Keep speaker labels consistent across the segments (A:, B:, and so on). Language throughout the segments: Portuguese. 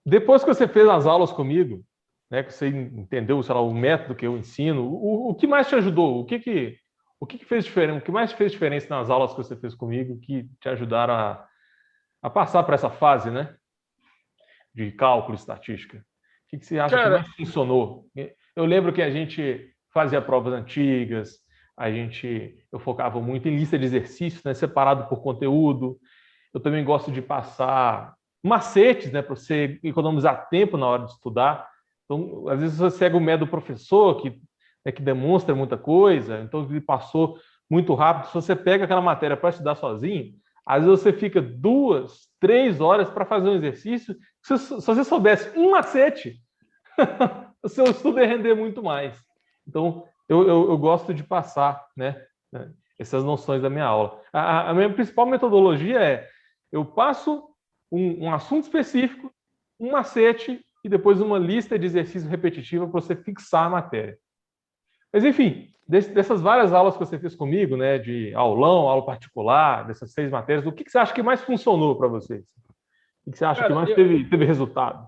A: Depois que você fez as aulas comigo, né, que você entendeu, sei lá, o método que eu ensino, o que mais te ajudou? O que fez diferença? O que mais fez diferença nas aulas que você fez comigo que te ajudaram a passar por essa fase, né, de cálculo e estatística? O que você acha que
B: Cara,
A: mais funcionou? Eu lembro que a gente fazia provas antigas, eu focava muito em lista de exercícios, né, separado por conteúdo. Eu também gosto de passar macetes, né, para você economizar tempo na hora de estudar. Então, às vezes você segue o método do professor, que demonstra muita coisa, então ele passou muito rápido. Se você pega aquela matéria para estudar sozinho, às vezes você fica 2, 3 horas para fazer um exercício. Se você soubesse um macete, o seu estudo ia render muito mais. Então, eu gosto de passar, né, essas noções da minha aula. A minha principal metodologia é: eu passo um assunto específico, um macete e depois uma lista de exercícios repetitiva para você fixar a matéria. Mas, enfim, dessas várias aulas que você fez comigo, né, de aulão, aula particular, dessas 6 matérias, o que você acha que mais funcionou para vocês? O que você acha que
B: cara,
A: mais teve resultado?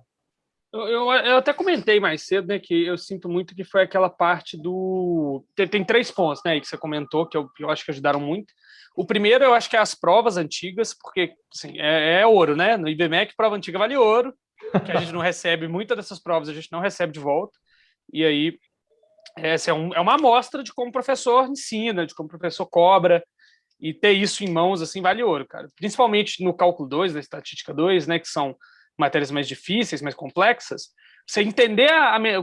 B: eu até comentei mais cedo, né, que eu sinto muito que foi aquela parte do... Tem 3 pontos, né, aí que você comentou, que eu acho que ajudaram muito. O primeiro, eu acho que é as provas antigas, porque, assim, é ouro, né? No IBMEC, prova antiga vale ouro, que a gente não recebe, muitas dessas provas a gente não recebe de volta. E aí, essa é uma amostra de como o professor ensina, de como o professor cobra, e ter isso em mãos, assim, vale ouro, cara. Principalmente no cálculo 2, na estatística 2, né, que são matérias mais difíceis, mais complexas, você entender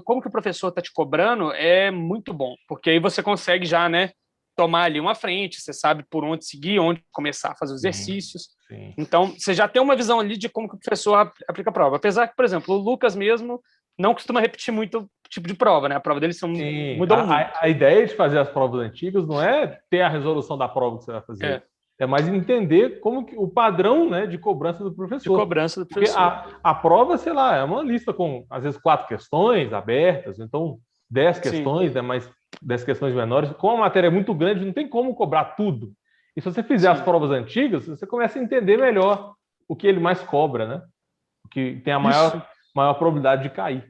B: como que o professor está te cobrando é muito bom, porque aí você consegue já, né, tomar ali uma frente, você sabe por onde seguir, onde começar a fazer os
A: Sim,
B: exercícios.
A: sim.
B: Então, você já tem uma visão ali de como que o professor aplica a prova. Apesar que, por exemplo, o Lucas mesmo não costuma repetir muito tipo de prova, né? A prova deles
A: Sim,
B: mudam muito.
A: a ideia de fazer as provas antigas não é ter a resolução da prova que você vai fazer.
B: É,
A: É mais entender como o padrão, né, de cobrança do
B: de
A: professor.
B: cobrança do
A: Porque
B: professor.
A: a prova, sei lá, é uma lista com, às vezes, 4 questões abertas, então 10
B: Sim,
A: questões, né, mais 10 questões menores. Como a matéria é muito grande, não tem como cobrar tudo. E se você fizer as
B: sim.
A: provas antigas, você começa a entender melhor o que ele mais cobra, né? O que tem a
B: Isso,
A: maior probabilidade de cair.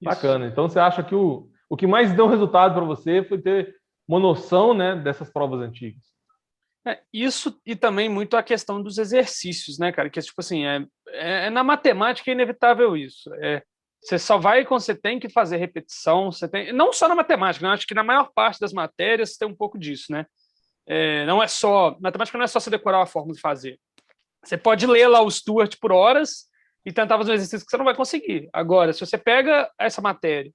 B: isso.
A: Bacana. Então você acha que o que mais deu resultado para você foi ter uma noção, né, dessas provas antigas?
B: Isso e também muito a questão dos exercícios, né, cara? Que, tipo assim, na matemática é inevitável isso. Você só vai quando você tem que fazer repetição, você tem... Não só na matemática, né? Acho que na maior parte das matérias tem um pouco disso, né? Não é só... Matemática não é só você decorar a fórmula e fazer. Você pode ler lá o Stuart por horas e tentar fazer um exercício que você não vai conseguir. Agora, se você pega essa matéria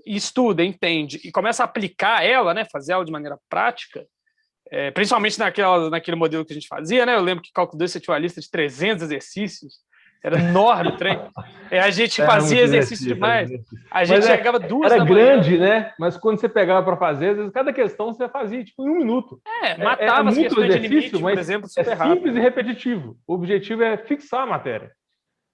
B: e estuda, entende, e começa a aplicar ela, né, fazer ela de maneira prática, principalmente naquele modelo que a gente fazia, né? Eu lembro que cálculo 2 você tinha uma lista de 300 exercícios, era enorme o trem. A gente
A: Era
B: fazia
A: muito
B: exercício
A: exercício, era
B: demais.
A: muito exercício.
B: A gente
A: Mas
B: chegava duas
A: era
B: da manhã,
A: grande, né? Mas quando você pegava para fazer, às vezes cada questão você fazia tipo em 1 minuto. É
B: matava as
A: muito
B: questões de
A: exercício,
B: limite, por
A: mas
B: exemplo,
A: é
B: super
A: simples
B: rápido.
A: e repetitivo. O objetivo é fixar a matéria,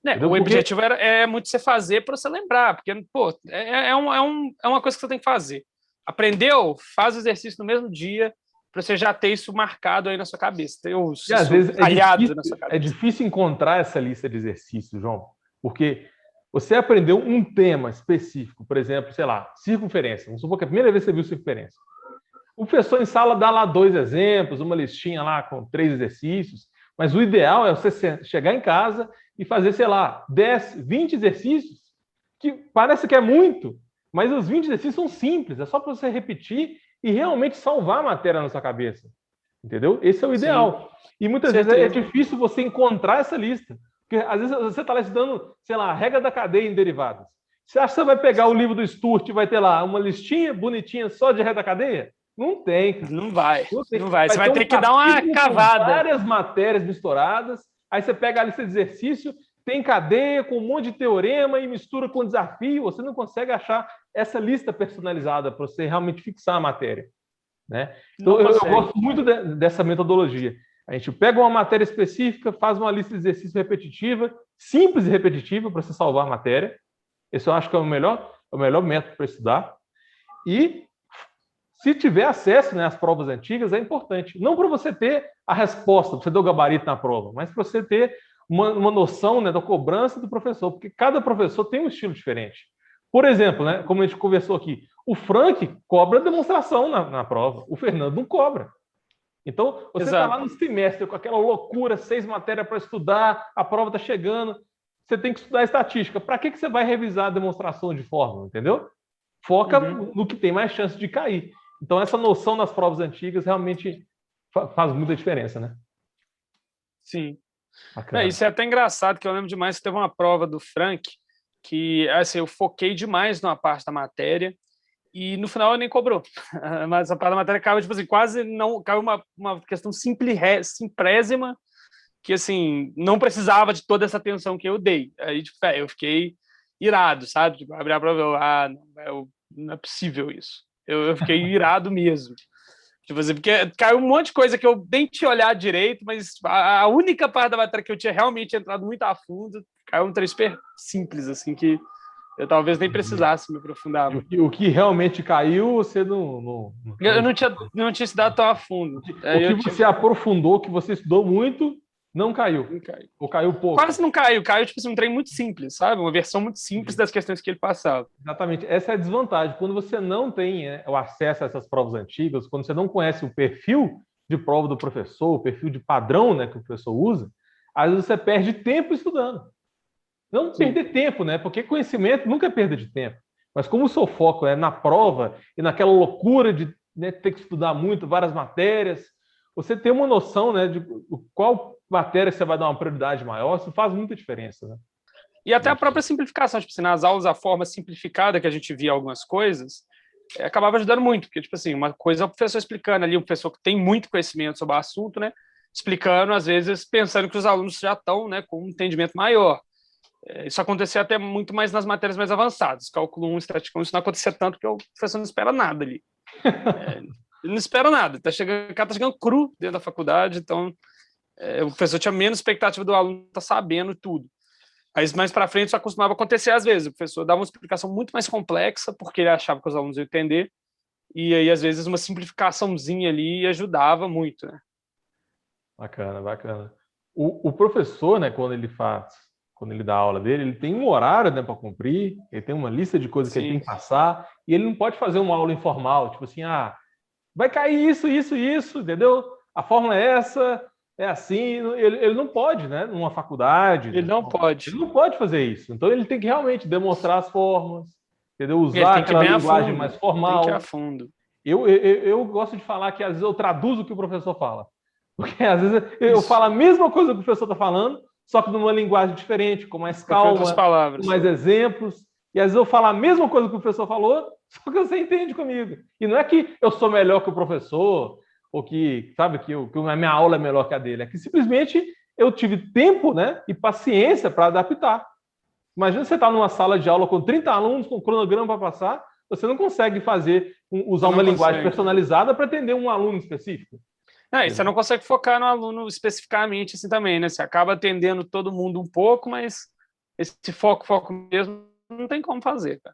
B: Né,
A: entendeu?
B: o
A: Porque
B: objetivo é muito você fazer para você lembrar, porque, pô, é uma coisa que você tem que fazer. Aprendeu? Faz o exercício no mesmo dia, para você já ter isso marcado aí na sua cabeça, ter
A: e às
B: isso
A: vezes
B: talhado na sua
A: é
B: cabeça.
A: difícil encontrar essa lista de exercícios, João, porque você aprendeu um tema específico, por exemplo, sei lá, circunferência. Vamos supor que é a primeira vez que você viu circunferência. O professor em sala dá lá 2 exemplos, uma listinha lá com 3 exercícios, mas o ideal é você chegar em casa e fazer, sei lá, 10, 20 exercícios, que parece que é muito, mas os 20 exercícios são simples, é só para você repetir e realmente salvar a matéria na sua cabeça. Entendeu? Esse é o
B: Sim,
A: ideal. E muitas vezes é
B: certeza.
A: difícil você encontrar essa lista. Porque às vezes você está lá estudando, sei lá, a regra da cadeia em derivadas. Você acha que você vai pegar o livro do Sturt e vai ter lá uma listinha bonitinha só de regra da cadeia? Não tem, cara.
B: Não vai,
A: Não tem.
B: não vai. Você
A: Vai ter
B: vai
A: um
B: ter que dar uma
A: capítulo com
B: cavada.
A: várias matérias misturadas. Aí você pega a lista de exercício, tem cadeia com um monte de teorema e mistura com desafio. Você não consegue achar essa lista personalizada para você realmente fixar a matéria. Né? Então,
B: Não
A: eu
B: consegue.
A: gosto muito dessa metodologia. A gente pega uma matéria específica, faz uma lista de exercícios repetitiva, simples e repetitiva, para você salvar a matéria. Esse eu acho que é o melhor método para estudar. E, se tiver acesso, né, às provas antigas, é importante. Não para você ter a resposta, para você ter o gabarito na prova, mas para você ter uma noção, né, da cobrança do professor, porque cada professor tem um estilo diferente. Por exemplo, né, como a gente conversou aqui, o Frank cobra demonstração na prova, o Fernando não cobra. Então, você está lá no semestre com aquela loucura, 6 matérias para estudar, a prova está chegando, você tem que estudar estatística. Para que você vai revisar a demonstração de fórmula, entendeu? Foca no que tem mais chance de cair. Então, essa noção nas provas antigas realmente faz muita diferença, né?
B: Sim. Isso é até engraçado, que eu lembro demais que teve uma prova do Frank que assim, eu foquei demais numa parte da matéria e no final ele nem cobrou. Mas a parte da matéria caiu, tipo assim, quase não... Caiu uma questão simplésima que, assim, não precisava de toda essa atenção que eu dei. Aí, tipo, eu fiquei irado, sabe? Tipo, abri a prova não é possível isso. Eu fiquei irado mesmo. Tipo assim, porque caiu um monte de coisa que eu nem tinha olhado direito, mas a única parte da matéria que eu tinha realmente entrado muito a fundo, caiu um trem super simples, assim, que eu talvez nem precisasse me aprofundar.
A: O que realmente caiu, você não...
B: Eu não tinha estudado tão a fundo.
A: O que você aprofundou, que você estudou muito, não caiu.
B: Não caiu.
A: Ou caiu pouco.
B: Quase não caiu. Caiu, tipo assim, um trem muito simples, sabe? Uma versão muito simples das questões que ele passava.
A: Exatamente. Essa é a desvantagem. Quando você não tem o acesso a essas provas antigas, quando você não conhece o perfil de prova do professor, o perfil de padrão, né, que o professor usa, às vezes você perde tempo estudando. Não perder tempo, né? Porque conhecimento nunca é perda de tempo. Mas como o seu foco é na prova e naquela loucura de, né, ter que estudar muito, várias matérias, você ter uma noção, né, de qual matéria você vai dar uma prioridade maior, isso faz muita diferença, né?
B: E até a própria simplificação, tipo assim, nas aulas, a forma simplificada que a gente via algumas coisas, acabava ajudando muito, porque, tipo assim, uma coisa é o professor explicando ali, um professor que tem muito conhecimento sobre o assunto, né, explicando, às vezes, pensando que os alunos já estão, né, com um entendimento maior. Isso acontecia até muito mais nas matérias mais avançadas. Cálculo 1, estatística 1, isso não acontecia tanto, porque o professor não espera nada ali. Ele não espera nada, o cara tá chegando cru dentro da faculdade, então o professor tinha menos expectativa do aluno estar sabendo tudo. Aí, mais para frente, isso acostumava acontecer às vezes. O professor dava uma explicação muito mais complexa, porque ele achava que os alunos iam entender, e aí, às vezes, uma simplificaçãozinha ali ajudava muito, né?
A: Bacana, bacana. O professor, né, quando ele dá a aula dele, ele tem um horário, né, para cumprir, ele tem uma lista de coisas que ele tem que passar, e ele não pode fazer uma aula informal, tipo assim, vai cair isso, entendeu? A fórmula é essa, é assim, ele não pode, né, numa faculdade.
B: Ele não pode.
A: Ele não pode fazer isso. Então ele tem que realmente demonstrar as formas, entendeu? Usar aquela linguagem mais formal.
B: Tem que ir a fundo.
A: Eu gosto de falar que às vezes eu traduzo o que o professor fala. Porque às vezes eu falo a mesma coisa que o professor está falando, só que numa linguagem diferente, com mais calma, com mais exemplos. E às vezes eu falo a mesma coisa que o professor falou, só que você entende comigo. E não é que eu sou melhor que o professor, ou que, sabe, que a minha aula é melhor que a dele. É que simplesmente eu tive tempo, né, e paciência para adaptar. Imagina você estar numa sala de aula com 30 alunos, com cronograma para passar, você não consegue usar uma linguagem personalizada para atender um aluno específico.
B: E você não consegue focar no aluno especificamente assim também, né? Você acaba atendendo todo mundo um pouco, mas esse foco mesmo não tem como fazer, cara.